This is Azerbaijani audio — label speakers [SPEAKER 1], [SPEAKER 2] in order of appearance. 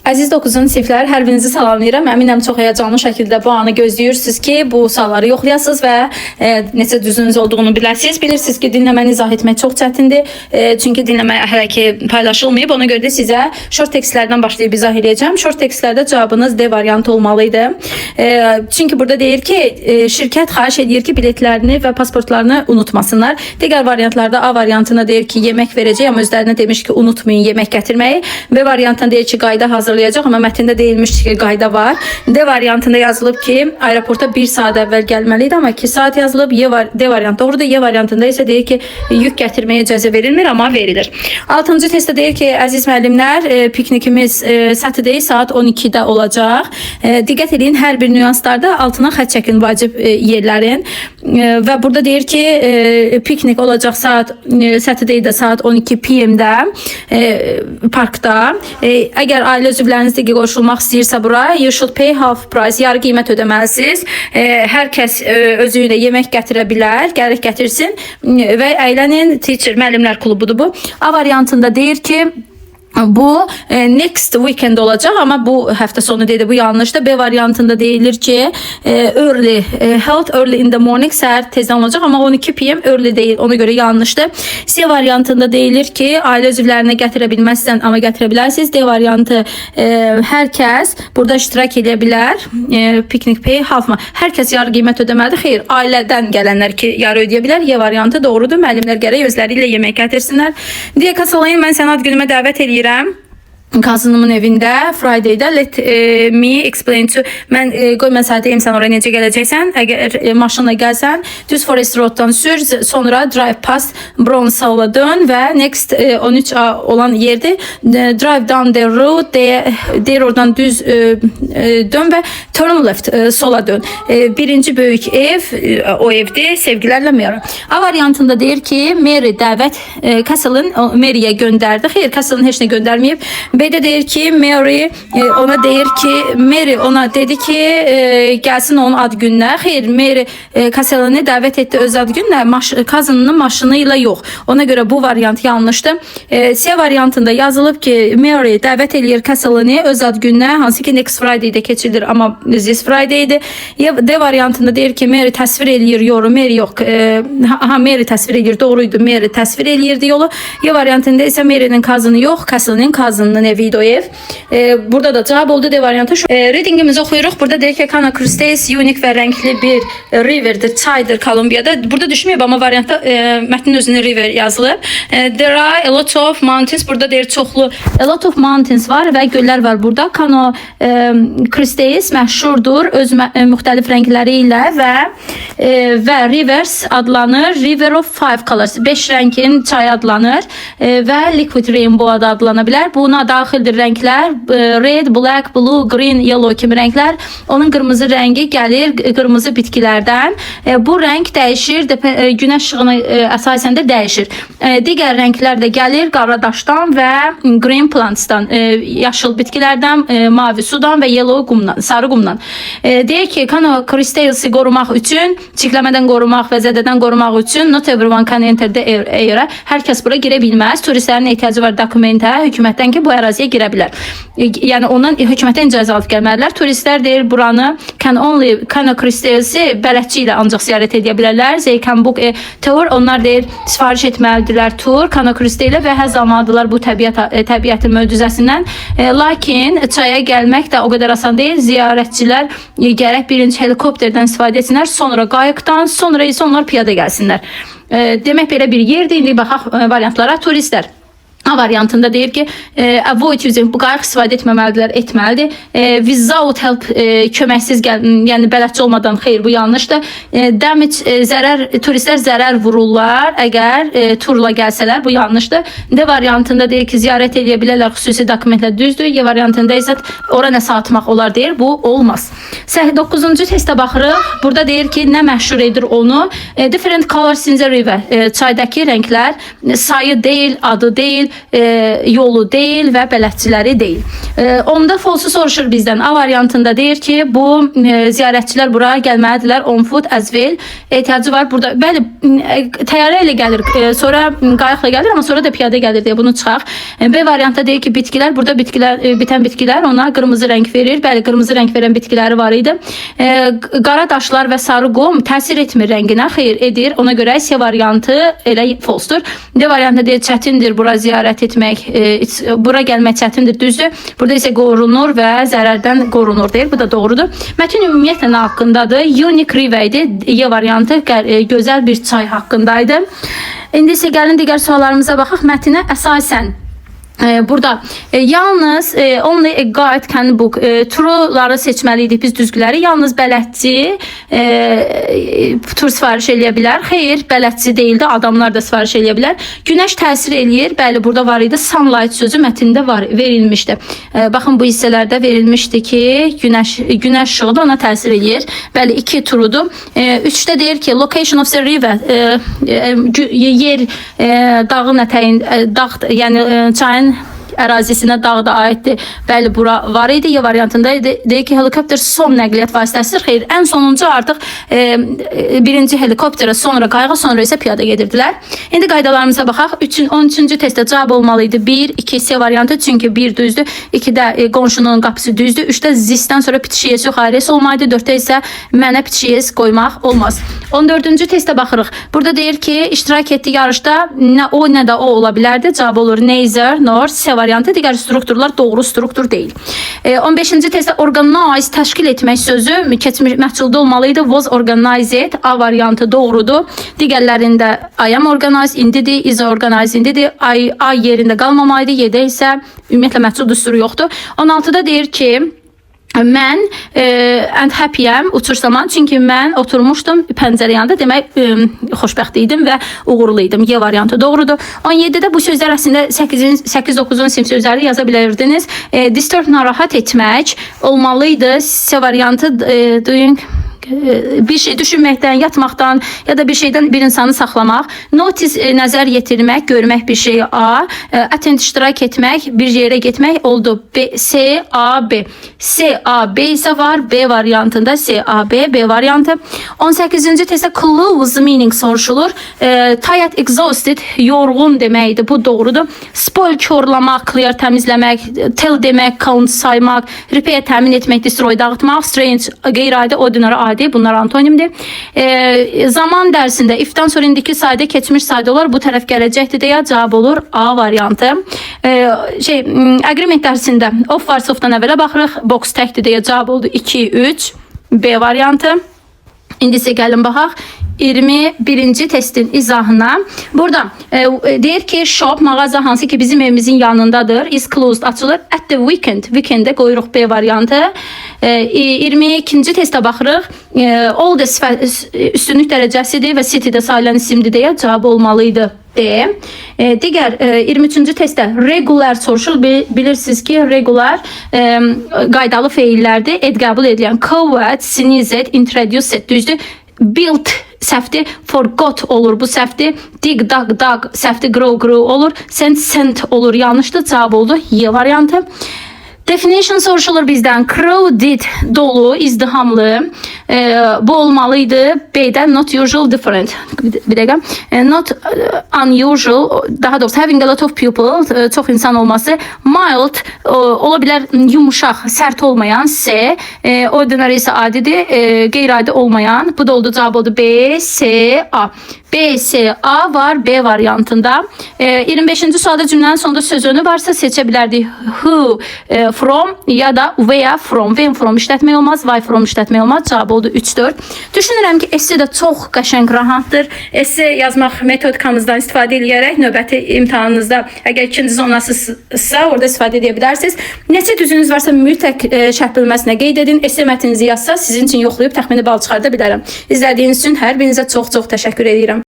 [SPEAKER 1] Əziz 9-cu siniflər, hər birinizi salamlayıram. Əminəm çox həyəcanlı şəkildə bu anı gözləyirsiniz ki, bu sualları yoxlayasınız və necə düzünüz olduğunu biləsiniz. Bilirsiniz ki, dinləməni izah etmək çox çətindir. Çünki dinləmə hələ ki paylaşılmayıb. Ona görə də sizə short tekstlərdən başlayıb izah edəcəm. Short tekstlərdə cavabınız D variantı olmalıydı. Çünki burada deyir ki, şirkət xahiş edir ki, biletlərini və pasportlarını unutmasınlar. Digər variantlarda A variantına deyir ki, yemək verəcək, amma özlərinə demiş ki, unutmayın yemək gətirməyi. B variantına deyir ki, qayda hazırlayacaq, amma mətndə deyilmişdi ki, qayda var. D variantında yazılıb ki, aeroporta 1 saat əvvəl gəlməliydi, amma 2 saat yazılıb. D variantı doğrudur. Y variantında isə deyir ki, yük gətirməyə icazə verilmir, amma verilir. 6-cı testdə deyir ki, əziz müəllimlər, piknikimiz Saturday saat 12-də olacaq. Diqqət edin, hər bir nüanslarda altına xətt çəkin vacib yerlərin. Və burada deyir ki, piknik olacaq Saturday'da saat 12 PM-də parkda. Əgər ailə üzvləriniz də qoşulmaq istəyirsə bura, you should pay half price, yarı qiymət ödəməlisiniz. Hər kəs özü ilə yemək gətirə bilər, gərək gətirsin və əylənin. Teacher, müəllimlər klubudur bu. A variantında deyir ki, bu next weekend olacaq, amma bu həftə sonu deyildi, bu yanlışdır. B variantında deyilir ki, early in the morning, səhər tezdən olacaq, amma 12 PM early deyil, ona görə yanlışdır. C variantında deyilir ki, ailə üzvlərini gətirə bilməzsən, amma gətirə bilərsiniz. D variantı, hər kəs burada iştirak edə bilər. Picnic pay half mı? Hər kəs yarı qiymət ödəməlidir. Xeyr, ailədən gələnlər ki, yarı ödəyə bilər. Y variantı doğrudur. Müəllimlər gərək özləri ilə yemək gətirsinlər. Deyə Kasalayın, mən səni ad günümə dəvət edirəm. Kazınımın evində Friday'da let me explain to qoy mən sənə deyim sən oraya necə gələcəksən. Əgər maşınla gəlsən düz Forest Road'dan sür, sonra drive past Bronx Hall'a dön və next 13A olan yerdə drive down the road deyir, oradan düz dön və turn left sola dön. Birinci böyük ev o evdir, sevgilərlə Mary. A variantında deyir ki, Mary dəvət Castle'ın Mary'yə göndərdi. Xeyr, Castle'ın heç nə göndərməyib. B-də deyir ki, Mary ona dedi ki, gəlsin onun ad gününə. Xeyr, Mary Castle'ını dəvət etdi öz ad gününə, kazınının maşını ilə yox. Ona görə bu variant yanlışdır. C variantında yazılıb ki, Mary dəvət edir Castle'ını öz ad gününə, hansı ki next Friday'də keçirilir, amma this Friday'dir. D variantında deyir ki, Mary təsvir edir yolu, Mary yox. Mary təsvir edir, doğruydu. Mary təsvir edirdi yolu. Y variantında isə Mary'nin kazını yox, Castle'nin kazının eviydi o ev. Burada da cavab oldu D variantı. Readingimizi oxuyuruq. Burada deyir ki, Cana Crustes unik və rəngli bir riverdir, çaydır Kolumbiyada. Burada düşməyib, amma variantda mətnin özünü river yazılıb. There are a lot of mountains. Burada deyir çoxlu a lot of mountains var və göllər var burada. Cana Crustes məşhurdur öz müxtəlif rəngləri ilə və rivers adlanır. River of Five Colors. 5 rəngin çayı adlanır və liquid rainbow adı adlana bilər. Buna daxildir rənglər red, black, blue, green, yellow kimi rənglər. Onun qırmızı rəngi gəlir qırmızı bitkilərdən. Bu rəng dəyişir, günəş işığına əsasən də dəyişir. Digər rənglər də gəlir qaradaşdan və green plantsdan, yaşıl bitkilərdən, mavi sudan və yellow qumdan, sarı qumdan. Deyir ki, Cana Crustes'i qorumaq üçün, çirkləmədən qorumaq və zədədən qorumaq üçün not everyone can enter the area. Hər kəs bura girə bilməz. Turistlərin ehtiyacı var dokumentə, hökumətdən ki, bu əraziyə girə bilər. Yəni ondan hökumətdən icazə alıb gəlməlidirlər. Turistlər deyir buranı Cana Crustes'i bələdçi ilə ancaq ziyarət edə bilərlər. They can book a tour. Onlar deyir sifariş etməlidirlər tur Cana Crustes ilə və həzz almalıdırlar bu təbiətin möcüzəsindən. Lakin çaya gəlmək də o qədər asan deyil. Ziyarətçilər gərək birinci helikopterdən istifadə etsinlər, sonra qayıqdan, sonra isə onlar piyada gəlsinlər. Demək belə bir yerdir. İndi baxaq variantlara. Turistlər A variantında deyir ki, avoid using, bu qayıq istifadə etməməlidirlər, etməlidir. Without help, köməksiz yəni bələdçi olmadan, xeyr, bu yanlışdır. Damage, turistlər zərər vururlar əgər turla gəlsələr, bu yanlışdır. D variantında deyir ki, ziyarət edə bilərlər xüsusi dokumentlər, düzdür. Y variantında isə ora nəsə atmaq olar deyir, bu olmaz. 9-cu testə baxırıq. Burada deyir ki, nə məşhur edir onu? Different colors in the river, çaydakı rənglər sayı deyil, adı deyil, yolu deyil və bələdçiləri deyil. Onda false soruşur bizdən. A variantında deyir ki, bu ziyarətçilər bura gəlməlidirlər. On foot as well. Ehtiyacı var burada. Bəli, təyyarə ilə gəlir, sonra qayıqla gəlir, amma sonra da piyada gəlir deyə bunu çıxaq. B variantda deyir ki, bitkilər, burada bitən bitkilər ona qırmızı rəng verir. Bəli, qırmızı rəng verən bitkiləri var idi. Qara daşlar və sarı qum təsir etmir rənginə, xeyr edir. Ona görə C variantı elə falsedur. D variantda deyir çətindir bura ziyarət etmək, bura gəlmək çətindir, düzdür. Burada isə qorunur və zərərdən qorunur deyir. Bu da doğrudur. Mətin ümumiyyətlə nə haqqındadır? Unique River idi. E variantı gözəl bir çay haqqındaydı. İndi isə gəlin digər suallarımıza baxaq. Mətinə əsasən burada yalnız only a guide can book turları seçməliydik biz düzgüləri. Yalnız bələdçi tur sifariş eləyə bilər. Xeyr, bələdçi deyildi, adamlar da sifariş eləyə bilər. Günəş təsir eləyir. Bəli, burada var idi. Sunlight sözü mətndə var, verilmişdi. Baxın bu hissələrdə verilmişdi ki, günəş işığı da ona təsir eləyir. Bəli, 2 turudur. 3-də deyir ki, location of the river yer dağın ətəyin, dağ, yəni çayın ərazisinə dağda aiddir. Bəli, bura var idi. Y variantında deyir ki, helikopter son nəqliyyat vasitəsidir. Xeyr, ən sonuncu artıq birinci helikopterə, sonra qayığa, sonra isə piyada gedirdilər. İndi qaydalarımıza baxaq. 13-cü testdə cavab olmalı idi 1, 2, C variantı. Çünki 1 düzdür, 2-də qonşunun qapısı düzdür, 3-də zisdən sonra pitişiyesi yox, ayrısı olmalı idi, 4-də isə mənə pitişiyes qoymaq olmaz. 14-cü testə baxırıq. Burada deyir ki, iştirak etdiyi yarışda nə o, nə də o ola bilərdi. Cavab olur neither nor, C variantı. Digər strukturlar doğru struktur deyil. 15-ci testdə organize, təşkil etmək sözü keçmiş məhsulda olmalı idi. Was organized. A variantı doğrudur. Digərlərində I am organized indidir, is organized indidir. I yerində qalmamalıydı. 7-də isə ümumiyyətlə məhsul düsturu yoxdur. 16-da deyir ki, mən and happyəm uçuş zaman, çünki mən oturmuşdum pəncərə yanında, demək xoşbəxt idim və uğurlu idim. Y variantı doğrudur. 17-də bu sözlər əslində 8-9-un sinif sözləri yaza bilirdiniz. Disturb, narahat etmək olmalıydı. C variantı doing, bir şey düşünməkdən, yatmaqdan ya da bir şeydən bir insanı saxlamaq. Notice, nəzər yetirmək, görmək bir şeyi. A. Attend, iştirak etmək, bir yerə getmək oldu. B, C, A, B. C, A, B isə var. B variantında C, A, B, B variantı. 18-ci testdə close meaning soruşulur. Tired, exhausted, yorğun deməkdir. Bu doğrudur. Spoil, korlamaq, clear, təmizləmək, tell demək, count, saymaq, repair, təmin etmək, destroy, dağıtmaq, strange, qeyri-adi, ordinary, adi. Bunlar antonimdir. Zaman dərsində ifdən sonra indiki sayda keçmiş sayda olur. Bu tərəf gələcəkdir deyə cavab olur A variantı. Agreement dərsində of varsa ofdan əvvələ baxırıq. Box təkdir deyə cavab oldu 2, 3. B variantı. İndi isə gəlin baxaq 21-ci testin izahına. Burada deyir ki, shop, mağaza hansı ki bizim evimizin yanındadır. Is closed, açılır. At the weekend. Weekend'də qoyuruq B variantı. 22-ci testə baxırıq. All the üstünlük dərəcəsidir və city'də sayılan isimdir deyə cavab olmalıydı. D. Digər 23-cü testdə regular soruşur. Bilirsiniz ki, regular qaydalı feillərdir. Ed qəbul edilən. Covered, sneezed, introduced, düzdür. Built səhvdir, forgot olur, bu səhvdir. Dig, dug, səhvdir, grow olur. Sent olur, yanlışdır. Cavab oldu Y variantı. Definition soruşulur bizdən. Crowded, dolu, izdihamlı. Bu olmalıydı. B'dən not usual, different. Bir dəqiqə. Not unusual, daha doğrusu having a lot of people, çox insan olması. Mild, ola bilər yumuşaq, sərt olmayan. C. Ordinary isə adidir, qeyri-adi olmayan. Bu da oldu, cavab oldu B, C, A. B, C, A var B variantında. 25-ci sualda cümlənin sonunda söz önü varsa seçə bilərdik. Who, from ya da where from. When from işlətmək olmaz, why from işlətmək olmaz. Cavab oldu 3-4. Düşünürəm ki, esse də çox qəşəng rahatdır. Esse yazmaq metodikamızdan istifadə edərək növbəti imtahanınızda əgər ikinci zonasızsa orada istifadə edə bilərsiniz. Neçə düzünüz varsa mütləq şərh bölməsinə qeyd edin. Esse mətninizi yazsa sizin üçün yoxlayıb təxmini bal çıxarda bilərəm. İzlədiyiniz üçün hər birinizə çox-çox təşəkkür edirəm.